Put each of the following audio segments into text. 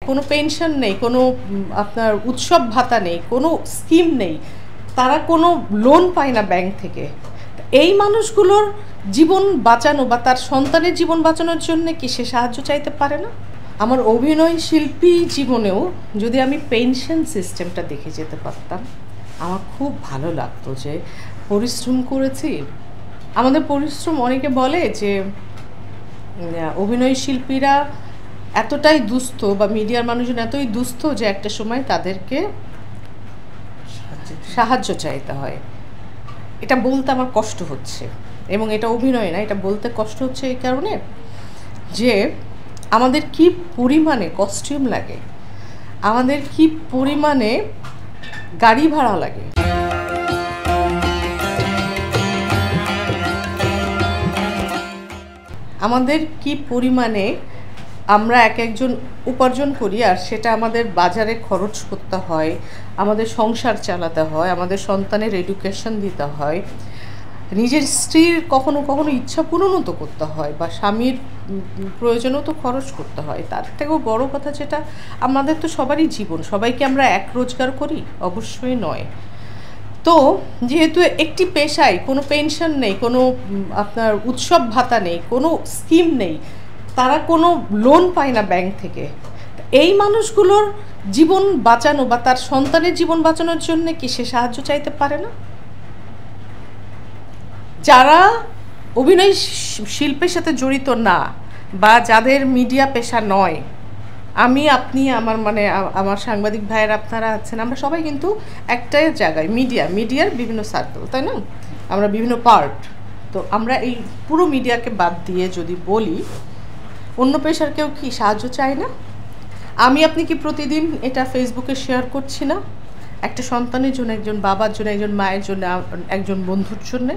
কোনো পেনশন নেই, কোনো আপনার উৎসব ভাতা নেই, কোনো স্কিম নেই, তারা কোনো লোন পায় না ব্যাংক থেকে। এই মানুষগুলোর জীবন বাঁচানো বা তার সন্তানের জীবন বাঁচানোর জন্য কি সে সাহায্য চাইতে পারে না? আমার অভিনয় শিল্পী জীবনেও যদি আমি পেনশন সিস্টেমটা দেখে যেতে পারতাম, আমার খুব ভালো লাগতো যে পরিশ্রম করেছি। আমাদের পরিশ্রম, অনেকে বলে যে অভিনয় শিল্পীরা এতটাই দুস্থ বা মিডিয়ার মানুষজন এতই দুস্থ যে একটা সময় তাদেরকে সাহায্য চাইতে হয়। এটা বলতে আমার কষ্ট হচ্ছে, এবং এটা অভিনয় না, এটা বলতে কষ্ট হচ্ছে এই কারণে যে আমাদের কি পরিমাণে কস্টিউম লাগে, আমাদের কি পরিমাণে গাড়ি ভাড়া লাগে, আমাদের কি পরিমাণে আমরা এক একজন উপার্জন করি, আর সেটা আমাদের বাজারে খরচ করতে হয়, আমাদের সংসার চালাতে হয়, আমাদের সন্তানের এডুকেশন দিতে হয়, নিজের স্ত্রীর কখনো কখনো ইচ্ছা পূরণও তো করতে হয়, বা স্বামীর প্রয়োজনও তো খরচ করতে হয়। তার থেকেও বড় কথা যেটা, আমাদের তো সবারই জীবন, সবাইকে আমরা এক রোজগার করি অবশ্যই নয়। তো যেহেতু একটি পেশায় কোনো পেনশন নেই, কোনো আপনার উৎসব ভাতা নেই, কোনো স্কিম নেই, তারা কোনো লোন পায় না ব্যাংক থেকে, এই মানুষগুলোর জীবন বাঁচানো বা তার সন্তানের জীবন বাঁচানোর জন্য কি সে সাহায্য চাইতে পারে না? যারা অভিনয় শিল্পের সাথে জড়িত না, বা যাদের মিডিয়া পেশা নয়, আমি, আপনি, আমার সাংবাদিক ভাইয়ের আপনারা আছেন, আমরা সবাই কিন্তু একটা জায়গায় মিডিয়ার বিভিন্ন সার্কেল, তাই না? আমরা বিভিন্ন পার্ট। তো আমরা এই পুরো মিডিয়াকে বাদ দিয়ে যদি বলি, অন্য পেশার কেউ কি সাহায্য চায় না? আপনি কি প্রতিদিন এটা ফেসবুকে শেয়ার করছি না? একটা সন্তানের জন্য, একজন বাবার জন্য, একজন মায়ের জন্য, একজন বন্ধুর জন্যে।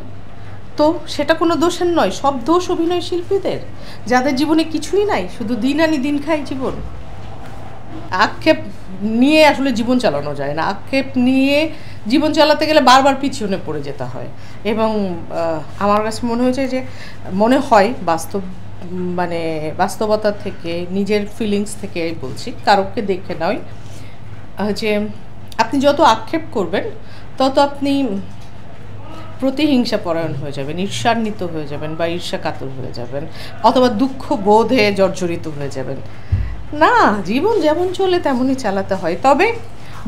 তো সেটা কোনো দোষের নয়, সব দোষ অভিনয় শিল্পীদের, যাদের জীবনে কিছুই নাই, শুধু দিন আনি দিন খাই জীবন। আক্ষেপ নিয়ে আসলে জীবন চালানো যায় না, আক্ষেপ নিয়ে জীবন চালাতে গেলে বারবার পিছনে পড়ে যেতে হয়। এবং আমার কাছে মনে হয় বাস্তবতা থেকে, নিজের ফিলিংস থেকে বলছি, কারোকে দেখে নয়, যে আপনি যত আক্ষেপ করবেন তত আপনি প্রতিহিংসা পরায়ণ হয়ে যাবেন, ঈর্ষান্বিত হয়ে যাবেন, বা ঈর্ষাকাতর হয়ে যাবেন, অথবা দুঃখ বোধে জর্জরিত হয়ে যাবেন। না, জীবন যেমন চলে তেমনই চালাতে হয়। তবে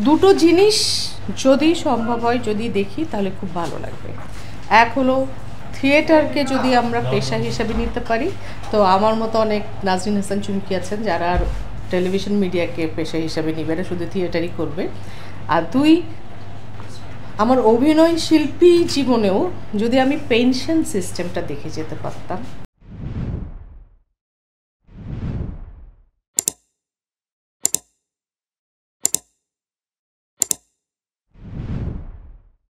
দুটো জিনিস যদি সম্ভব হয়, যদি দেখি, তাহলে খুব ভালো লাগবে। এক হলো, থিয়েটারকে যদি আমরা পেশা হিসেবে নিতে পারি, তো আমার মতো অনেক নাজরিন হাসান চুমকি আছেন যারা আর টেলিভিশন মিডিয়াকে পেশা হিসেবে নিবে না, শুধু থিয়েটারই করবে। আর দুই, আমার অভিনয় শিল্পী জীবনেও যদি আমি পেনশন সিস্টেমটা দেখে যেতে পারতাম,